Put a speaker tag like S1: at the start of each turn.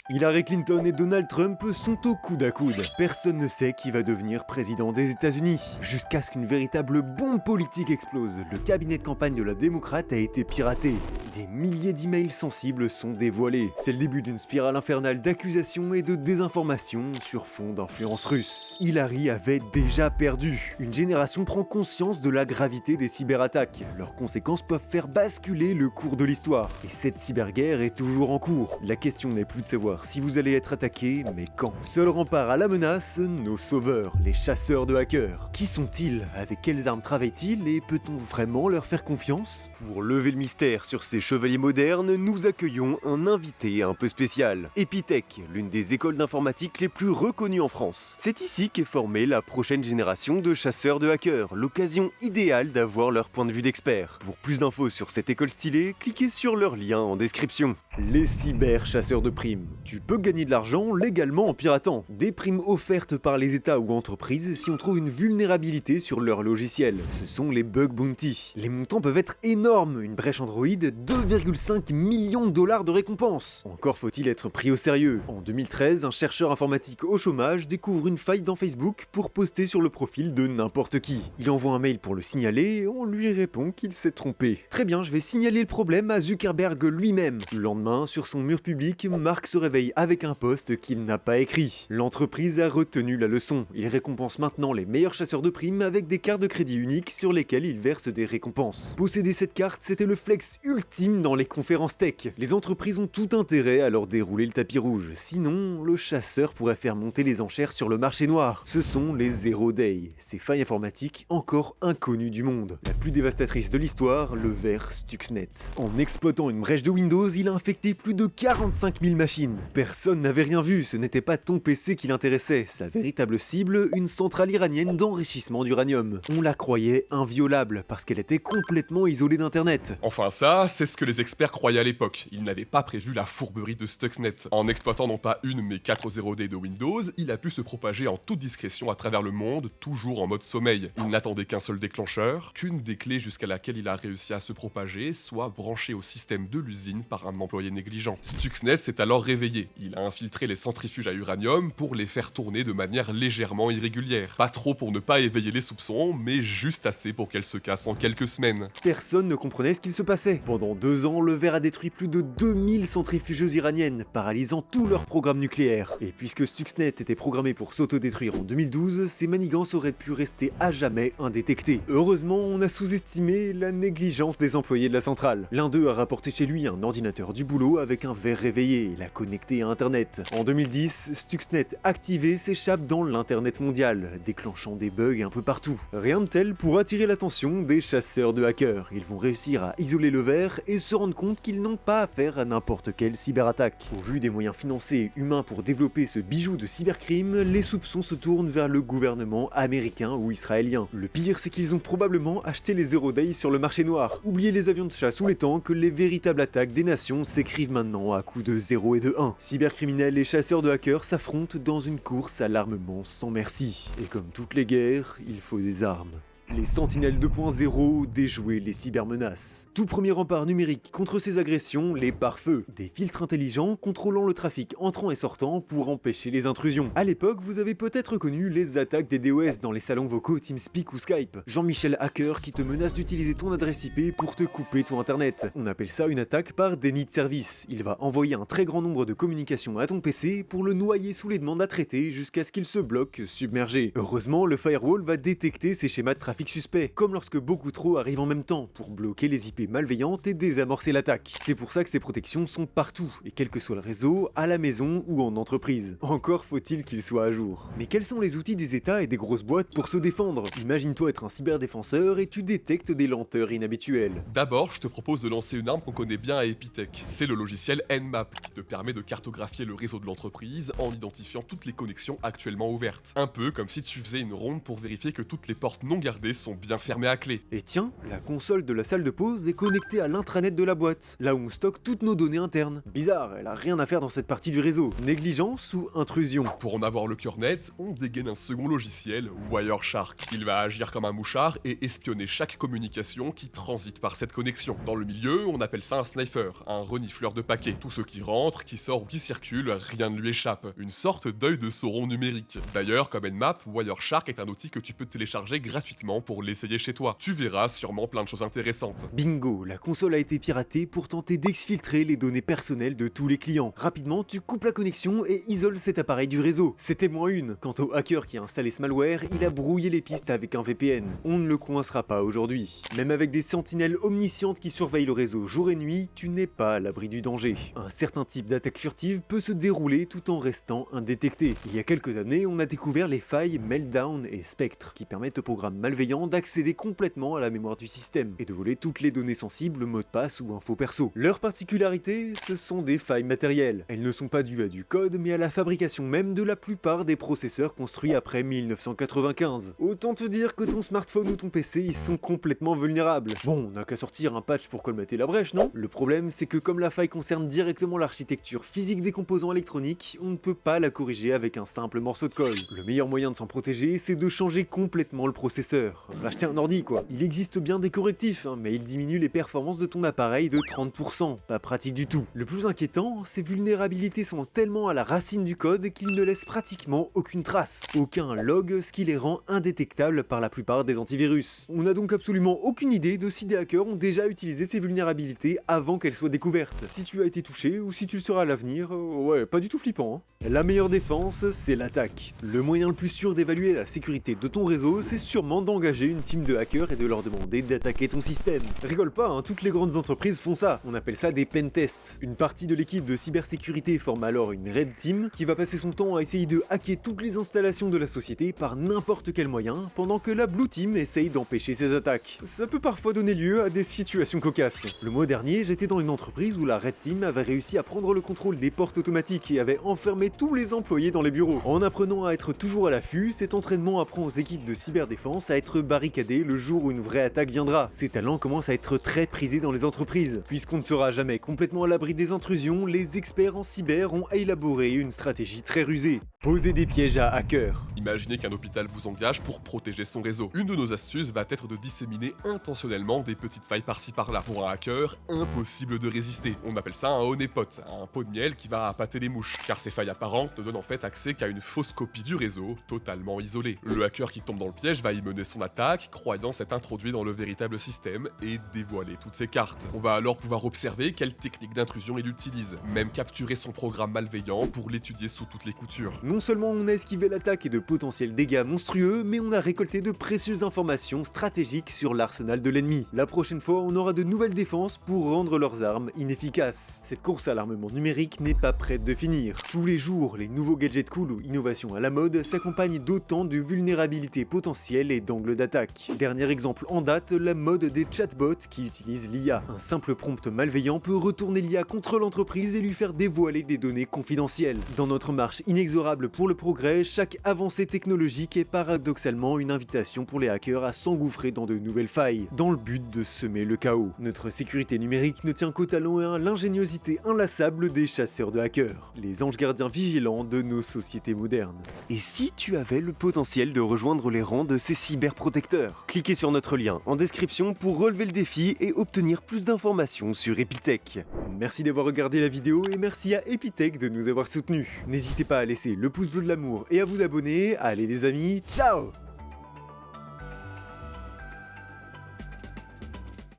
S1: Hillary Clinton et Donald Trump sont au coude à coude. Personne ne sait qui va devenir président des États-Unis. Jusqu'à ce qu'une véritable bombe politique explose, le cabinet de campagne de la démocrate a été piraté. Des milliers d'emails sensibles sont dévoilés. C'est le début d'une spirale infernale d'accusations et de désinformation sur fond d'influence russe. Hillary avait déjà perdu. Une génération prend conscience de la gravité des cyberattaques. Leurs conséquences peuvent faire basculer le cours de l'histoire. Et cette cyberguerre est toujours en cours. La question n'est plus de savoir si vous allez être attaqué, mais quand. Seul rempart à la menace, nos sauveurs, les chasseurs de hackers. Qui sont-ils? Avec quelles armes travaillent-ils? Et peut-on vraiment leur faire confiance? Pour lever le mystère sur ces chevaliers modernes, nous accueillons un invité un peu spécial. Epitech, l'une des écoles d'informatique les plus reconnues en France. C'est ici qu'est formée la prochaine génération de chasseurs de hackers, l'occasion idéale d'avoir leur point de vue d'expert. Pour plus d'infos sur cette école stylée, cliquez sur leur lien en description. Les cyber-chasseurs de primes. Tu peux gagner de l'argent légalement en piratant. Des primes offertes par les États ou entreprises si on trouve une vulnérabilité sur leur logiciel. Ce sont les bug bounty. Les montants peuvent être énormes. Une brèche Android, 2,5 millions de dollars de récompense. Encore faut-il être pris au sérieux. En 2013, un chercheur informatique au chômage découvre une faille dans Facebook pour poster sur le profil de n'importe qui. Il envoie un mail pour le signaler et on lui répond qu'il s'est trompé. Très bien, je vais signaler le problème à Zuckerberg lui-même. Le lendemain, sur son mur public, Mark se réveille avec un post qu'il n'a pas écrit. L'entreprise a retenu la leçon. Il récompense maintenant les meilleurs chasseurs de primes avec des cartes de crédit uniques sur lesquelles il verse des récompenses. Posséder cette carte, c'était le flex ultime dans les conférences tech. Les entreprises ont tout intérêt à leur dérouler le tapis rouge. Sinon, le chasseur pourrait faire monter les enchères sur le marché noir. Ce sont les Zero Day, ces failles informatiques encore inconnues du monde. La plus dévastatrice de l'histoire, le ver Stuxnet. En exploitant une brèche de Windows, il a infecté plus de 45 000 machines. Personne n'avait rien vu, ce n'était pas ton PC qui l'intéressait. Sa véritable cible, une centrale iranienne d'enrichissement d'uranium. On la croyait inviolable parce qu'elle était complètement isolée d'Internet.
S2: Enfin ça, c'est ce que les experts croyaient à l'époque. Ils n'avaient pas prévu la fourberie de Stuxnet. En exploitant non pas une mais 4 0D de Windows, il a pu se propager en toute discrétion à travers le monde, toujours en mode sommeil. Il n'attendait qu'un seul déclencheur, qu'une des clés jusqu'à laquelle il a réussi à se propager soit branchée au système de l'usine par un employé négligent. Stuxnet s'est alors réveillé. Il a infiltré les centrifuges à uranium pour les faire tourner de manière légèrement irrégulière. Pas trop pour ne pas éveiller les soupçons, mais juste assez pour qu'elles se cassent en quelques semaines.
S1: Personne ne comprenait ce qu'il se passait. Pendant 2 ans, le ver a détruit plus de 2000 centrifugeuses iraniennes, paralysant tout leur programme nucléaire. Et puisque Stuxnet était programmé pour s'autodétruire en 2012, ses manigances auraient pu rester à jamais indétectées. Heureusement, on a sous-estimé la négligence des employés de la centrale. L'un d'eux a rapporté chez lui un ordinateur du boulot avec un ver réveillé et l'a connecté à Internet. En 2010, Stuxnet activé s'échappe dans l'Internet mondial, déclenchant des bugs un peu partout. Rien de tel pour attirer l'attention des chasseurs de hackers. Ils vont réussir à isoler le ver et se rendre compte qu'ils n'ont pas affaire à n'importe quelle cyberattaque. Au vu des moyens financiers et humains pour développer ce bijou de cybercrime, les soupçons se tournent vers le gouvernement américain ou israélien. Le pire, c'est qu'ils ont probablement acheté les Zero Day sur le marché noir. Oubliez les avions de chasse ou les tanks, les véritables attaques des nations s'écrivent maintenant à coups de 0 et de 1. Cybercriminels et chasseurs de hackers s'affrontent dans une course à l'armement sans merci. Et comme toutes les guerres, il faut des armes. Les Sentinelles 2.0 déjouaient les cybermenaces. Tout premier rempart numérique contre ces agressions, les pare-feux. Des filtres intelligents contrôlant le trafic entrant et sortant pour empêcher les intrusions. À l'époque, vous avez peut-être connu les attaques des DOS dans les salons vocaux TeamSpeak ou Skype. Jean-Michel Hacker qui te menace d'utiliser ton adresse IP pour te couper ton internet. On appelle ça une attaque par déni de service. Il va envoyer un très grand nombre de communications à ton PC pour le noyer sous les demandes à traiter jusqu'à ce qu'il se bloque submergé. Heureusement, le firewall va détecter ces schémas de trafic suspect, comme lorsque beaucoup trop arrivent en même temps, pour bloquer les IP malveillantes et désamorcer l'attaque. C'est pour ça que ces protections sont partout, et quel que soit le réseau, à la maison ou en entreprise. Encore faut-il qu'ils soient à jour. Mais quels sont les outils des États et des grosses boîtes pour se défendre? Imagine-toi être un cyberdéfenseur et tu détectes des lenteurs inhabituelles.
S2: D'abord, je te propose de lancer une arme qu'on connaît bien à Epitech. C'est le logiciel Nmap, qui te permet de cartographier le réseau de l'entreprise en identifiant toutes les connexions actuellement ouvertes. Un peu comme si tu faisais une ronde pour vérifier que toutes les portes non gardées SSD sont bien fermés à clé.
S1: Et tiens, la console de la salle de pause est connectée à l'intranet de la boîte, là où on stocke toutes nos données internes. Bizarre, elle a rien à faire dans cette partie du réseau. Négligence ou intrusion?
S2: Pour en avoir le cœur net, on dégaine un second logiciel, Wireshark. Il va agir comme un mouchard et espionner chaque communication qui transite par cette connexion. Dans le milieu, on appelle ça un sniper, un renifleur de paquets. Tout ce qui rentre, qui sort ou qui circule, rien ne lui échappe. Une sorte d'œil de Sauron numérique. D'ailleurs, comme Nmap, Wireshark est un outil que tu peux télécharger gratuitement pour l'essayer chez toi. Tu verras sûrement plein de choses intéressantes.
S1: Bingo, la console a été piratée pour tenter d'exfiltrer les données personnelles de tous les clients. Rapidement, tu coupes la connexion et isoles cet appareil du réseau. C'était -1. Quant au hacker qui a installé ce malware, il a brouillé les pistes avec un VPN. On ne le coincera pas aujourd'hui. Même avec des sentinelles omniscientes qui surveillent le réseau jour et nuit, tu n'es pas à l'abri du danger. Un certain type d'attaque furtive peut se dérouler tout en restant indétecté. Il y a quelques années, on a découvert les failles Meltdown et Spectre, qui permettent aux programmes malveillants d'accéder complètement à la mémoire du système et de voler toutes les données sensibles, mots de passe ou infos perso. Leur particularité, ce sont des failles matérielles. Elles ne sont pas dues à du code, mais à la fabrication même de la plupart des processeurs construits après 1995. Autant te dire que ton smartphone ou ton PC, ils sont complètement vulnérables. Bon, on n'a qu'à sortir un patch pour colmater la brèche, non? Le problème, c'est que comme la faille concerne directement l'architecture physique des composants électroniques, on ne peut pas la corriger avec un simple morceau de code. Le meilleur moyen de s'en protéger, c'est de changer complètement le processeur. Racheter un ordi, quoi. Il existe bien des correctifs, mais ils diminuent les performances de ton appareil de 30%. Pas pratique du tout. Le plus inquiétant, ces vulnérabilités sont tellement à la racine du code qu'ils ne laissent pratiquement aucune trace. Aucun log, ce qui les rend indétectables par la plupart des antivirus. On n'a donc absolument aucune idée de si des hackers ont déjà utilisé ces vulnérabilités avant qu'elles soient découvertes. Si tu as été touché ou si tu le seras à l'avenir, ouais, pas du tout flippant. La meilleure défense, c'est l'attaque. Le moyen le plus sûr d'évaluer la sécurité de ton réseau, c'est sûrement d'engager une team de hackers et de leur demander d'attaquer ton système. Rigole pas, toutes les grandes entreprises font ça. On appelle ça des pentests. Une partie de l'équipe de cybersécurité forme alors une Red Team qui va passer son temps à essayer de hacker toutes les installations de la société par n'importe quel moyen, pendant que la Blue Team essaye d'empêcher ces attaques. Ça peut parfois donner lieu à des situations cocasses. Le mois dernier, j'étais dans une entreprise où la Red Team avait réussi à prendre le contrôle des portes automatiques et avait enfermé tous les employés dans les bureaux. En apprenant à être toujours à l'affût, cet entraînement apprend aux équipes de cyberdéfense à être barricadées le jour où une vraie attaque viendra. Ces talents commencent à être très prisés dans les entreprises. Puisqu'on ne sera jamais complètement à l'abri des intrusions, les experts en cyber ont élaboré une stratégie très rusée. Poser des pièges à hackers.
S2: Imaginez qu'un hôpital vous engage pour protéger son réseau. Une de nos astuces va être de disséminer intentionnellement des petites failles par-ci par-là. Pour un hacker, impossible de résister. On appelle ça un honeypot, un pot de miel qui va appâter les mouches, car ces failles apparentes ne donnent en fait accès qu'à une fausse copie du réseau, totalement isolée. Le hacker qui tombe dans le piège va y mener son attaque, croyant s'être introduit dans le véritable système et dévoiler toutes ses cartes. On va alors pouvoir observer quelle technique d'intrusion il utilise, même capturer son programme malveillant pour l'étudier sous toutes les coutures.
S1: Non seulement on a esquivé l'attaque et de potentiels dégâts monstrueux, mais on a récolté de précieuses informations stratégiques sur l'arsenal de l'ennemi. La prochaine fois, on aura de nouvelles défenses pour rendre leurs armes inefficaces. Cette course à l'armement numérique n'est pas prête de finir. Tous les jours, les nouveaux gadgets cool ou innovations à la mode s'accompagnent d'autant de vulnérabilités potentielles et d'angles d'attaque. Dernier exemple en date, la mode des chatbots qui utilisent l'IA. Un simple prompt malveillant peut retourner l'IA contre l'entreprise et lui faire dévoiler des données confidentielles. Dans notre marche inexorable pour le progrès, chaque avancée technologique est paradoxalement une invitation pour les hackers à s'engouffrer dans de nouvelles failles, dans le but de semer le chaos. Notre sécurité numérique ne tient qu'au talent et à l'ingéniosité inlassable des chasseurs de hackers, les anges gardiens vigilants de nos sociétés modernes. Et si tu avais le potentiel de rejoindre les rangs de ces cyberprotecteurs? Cliquez sur notre lien en description pour relever le défi et obtenir plus d'informations sur Epitech. Merci d'avoir regardé la vidéo et merci à Epitech de nous avoir soutenus. N'hésitez pas à laisser le pouce bleu de l'amour et à vous abonner. Allez les amis, ciao!